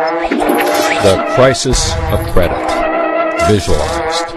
The crisis of credit, visualized.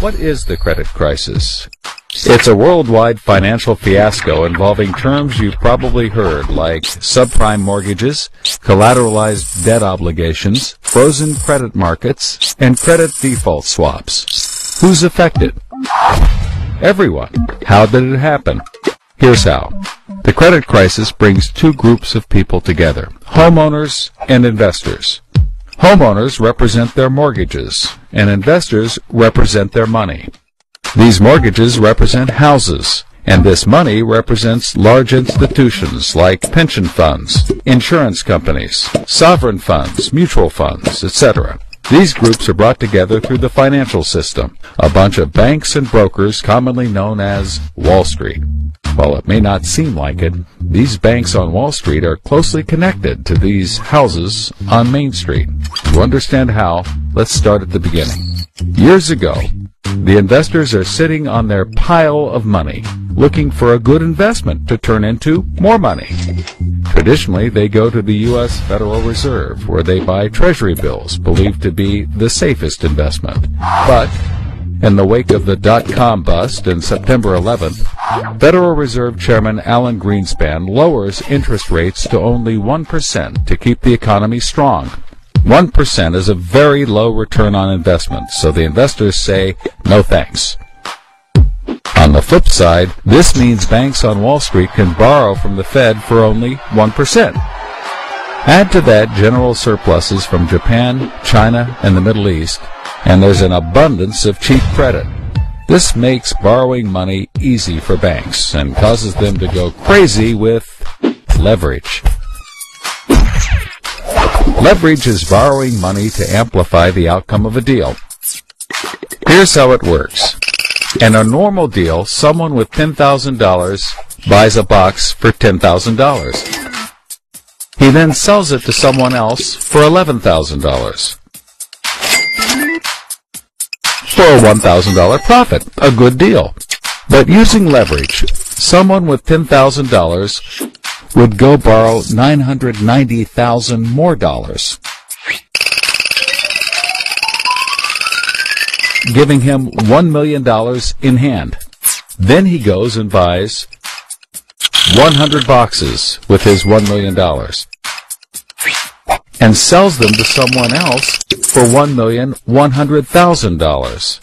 What is the credit crisis? It's a worldwide financial fiasco involving terms you've probably heard, like subprime mortgages, collateralized debt obligations, frozen credit markets, and credit default swaps. Who's affected? Everyone. How did it happen? Here's how. The credit crisis brings two groups of people together, homeowners and investors. Homeowners represent their mortgages, and investors represent their money. These mortgages represent houses, and this money represents large institutions like pension funds, insurance companies, sovereign funds, mutual funds, etc. These groups are brought together through the financial system, a bunch of banks and brokers commonly known as Wall Street. While it may not seem like it, these banks on Wall Street are closely connected to these houses on Main Street. To understand how, let's start at the beginning. Years ago, the investors are sitting on their pile of money, looking for a good investment to turn into more money. Traditionally, they go to the U.S. Federal Reserve, where they buy treasury bills, believed to be the safest investment. But in the wake of the dot-com bust in September 11th, Federal Reserve Chairman Alan Greenspan lowers interest rates to only 1% to keep the economy strong. 1% is a very low return on investment, so the investors say, no thanks. On the flip side, this means banks on Wall Street can borrow from the Fed for only 1%. Add to that general surpluses from Japan, China, and the Middle East, and there's an abundance of cheap credit. This makes borrowing money easy for banks and causes them to go crazy with leverage. Leverage is borrowing money to amplify the outcome of a deal. Here's how it works. In a normal deal, someone with $10,000 buys a box for $10,000. He then sells it to someone else for $11,000. For a $1,000 profit, a good deal. But using leverage, someone with $10,000 would go borrow $990,000 more dollars, giving him $1 million in hand. Then he goes and buys 100 boxes with his $1 million and sells them to someone else for $1,100,000.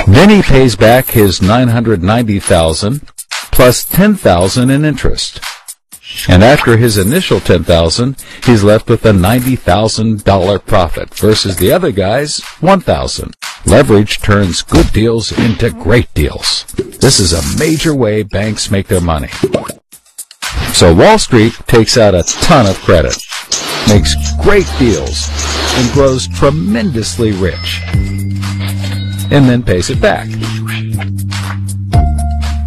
Then he pays back his $990,000 plus $10,000 in interest. And after his initial $10,000, he's left with a $90,000 profit versus the other guy's $1,000. Leverage turns good deals into great deals. This is a major way banks make their money. So Wall Street takes out a ton of credit, makes great deals, and grows tremendously rich, and then pays it back.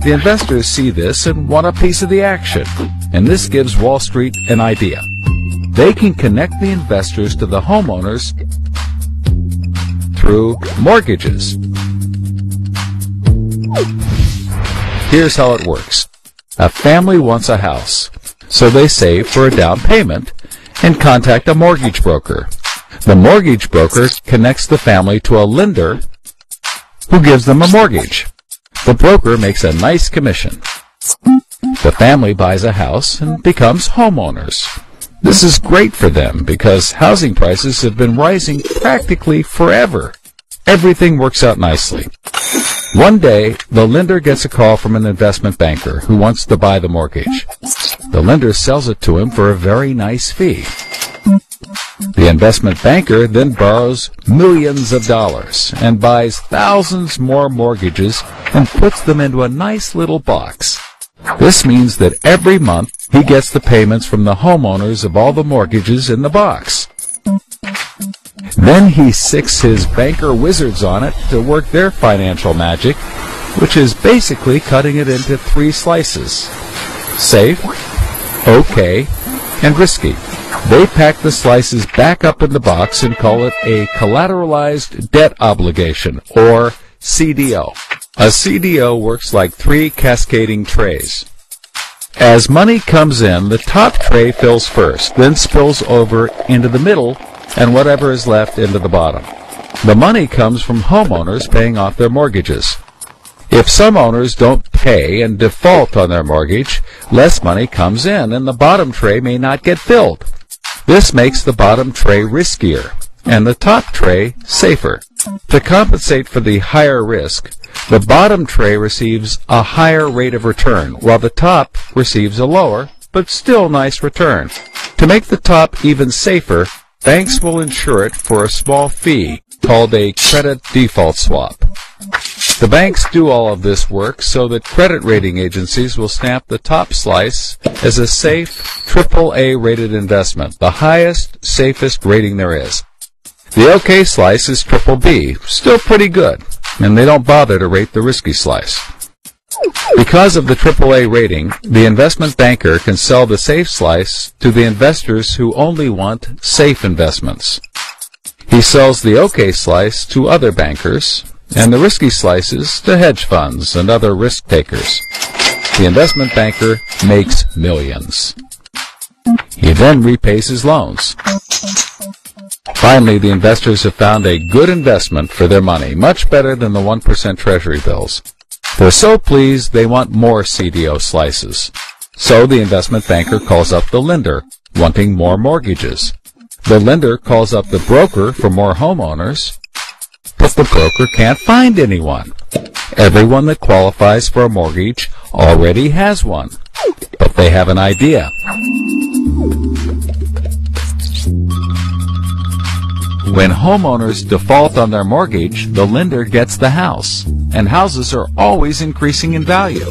The investors see this and want a piece of the action, and this gives Wall Street an idea. They can connect the investors to the homeowners through mortgages. Here's how it works. A family wants a house, so they save for a down payment and contact a mortgage broker. The mortgage broker connects the family to a lender who gives them a mortgage. The broker makes a nice commission. The family buys a house and becomes homeowners. This is great for them because housing prices have been rising practically forever. Everything works out nicely. One day, the lender gets a call from an investment banker who wants to buy the mortgage. The lender sells it to him for a very nice fee. The investment banker then borrows millions of dollars and buys thousands more mortgages and puts them into a nice little box. This means that every month he gets the payments from the homeowners of all the mortgages in the box. Then he sicks his banker wizards on it to work their financial magic, which is basically cutting it into 3 slices: safe, okay, and risky. They pack the slices back up in the box and call it a collateralized debt obligation, or CDO. A CDO works like 3 cascading trays. As money comes in, the top tray fills first, then spills over into the middle, and whatever is left into the bottom. The money comes from homeowners paying off their mortgages. If some owners don't pay and default on their mortgage, less money comes in, and the bottom tray may not get filled. This makes the bottom tray riskier, and the top tray safer. To compensate for the higher risk, the bottom tray receives a higher rate of return, while the top receives a lower, but still nice return. To make the top even safer, banks will insure it for a small fee, called a credit default swap. The banks do all of this work so that credit rating agencies will stamp the top slice as a safe, AAA rated investment, the highest, safest rating there is. The OK slice is BBB, still pretty good, and they don't bother to rate the risky slice. Because of the AAA rating, the investment banker can sell the safe slice to the investors who only want safe investments. He sells the OK slice to other bankers, and the risky slices to hedge funds and other risk takers. The investment banker makes millions. He then repays his loans. Finally, the investors have found a good investment for their money, much better than the 1% Treasury bills. They're so pleased they want more CDO slices. So the investment banker calls up the lender, wanting more mortgages. The lender calls up the broker for more homeowners, but the broker can't find anyone. Everyone that qualifies for a mortgage already has one, but they have an idea. When homeowners default on their mortgage, the lender gets the house, and houses are always increasing in value.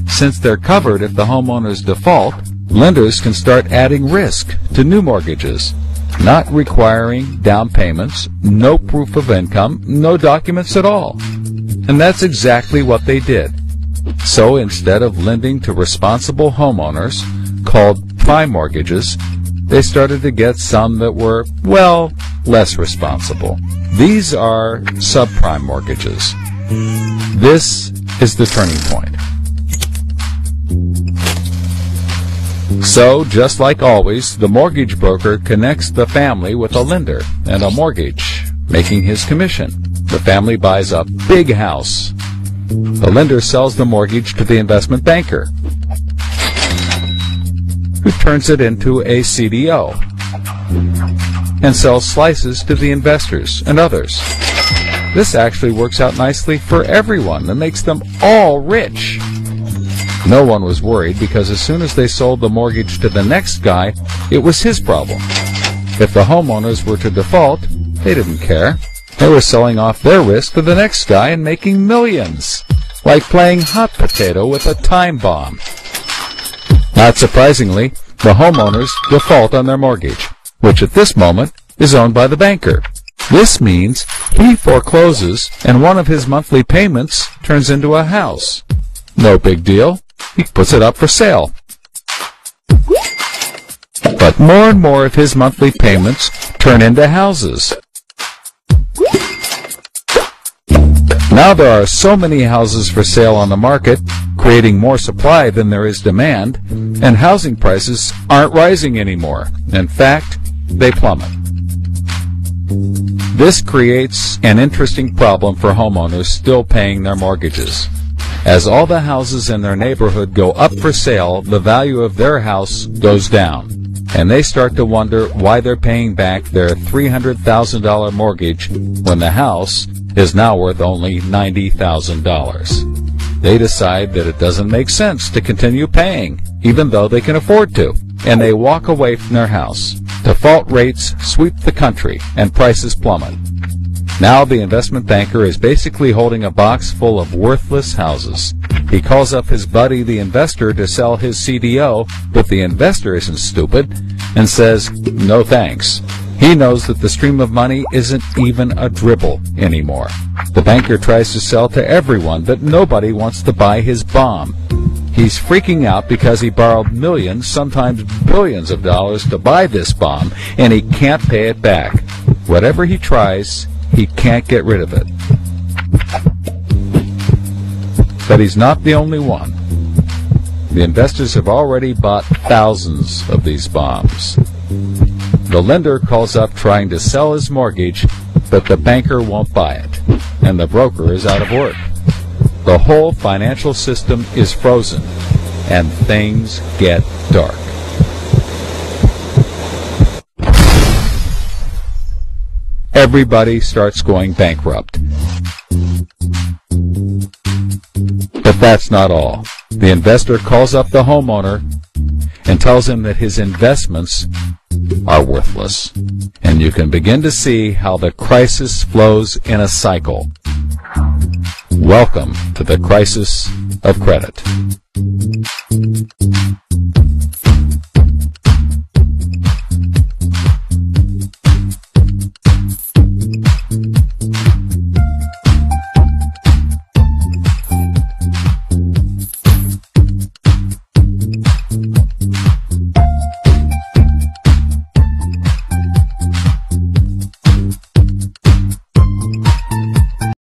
Since they're covered if the homeowners default, lenders can start adding risk to new mortgages, not requiring down payments, no proof of income, no documents at all. And that's exactly what they did. So instead of lending to responsible homeowners, called prime mortgages, they started to get some that were, well, less responsible. These are subprime mortgages. This is the turning point. So, just like always, the mortgage broker connects the family with a lender and a mortgage, making his commission. The family buys a big house. The lender sells the mortgage to the investment banker, who turns it into a CDO and sells slices to the investors and others. This actually works out nicely for everyone and makes them all rich. No one was worried because as soon as they sold the mortgage to the next guy, it was his problem. If the homeowners were to default, they didn't care. They were selling off their risk to the next guy and making millions, like playing hot potato with a time bomb. Not surprisingly, the homeowners default on their mortgage, which at this moment is owned by the banker. This means he forecloses and one of his monthly payments turns into a house. No big deal. He puts it up for sale. But more and more of his monthly payments turn into houses. Now there are so many houses for sale on the market, creating more supply than there is demand, and housing prices aren't rising anymore. In fact, they plummet. This creates an interesting problem for homeowners still paying their mortgages. As all the houses in their neighborhood go up for sale, the value of their house goes down, and they start to wonder why they're paying back their $300,000 mortgage when the house is now worth only $90,000. They decide that it doesn't make sense to continue paying, even though they can afford to, and they walk away from their house. Default rates sweep the country, and prices plummet. Now the investment banker is basically holding a box full of worthless houses. He calls up his buddy, the investor, to sell his CDO, but the investor isn't stupid and says, no thanks. He knows that the stream of money isn't even a dribble anymore. The banker tries to sell to everyone, but nobody wants to buy his bomb. He's freaking out because he borrowed millions, sometimes billions of dollars to buy this bomb, and he can't pay it back. Whatever he tries, he can't get rid of it. But he's not the only one. The investors have already bought thousands of these bombs. The lender calls up trying to sell his mortgage, but the banker won't buy it, and the broker is out of work. The whole financial system is frozen, and things get dark. Everybody starts going bankrupt. But that's not all. The investor calls up the homeowner and tells him that his investments are worthless. And you can begin to see how the crisis flows in a cycle. Welcome to the crisis of credit.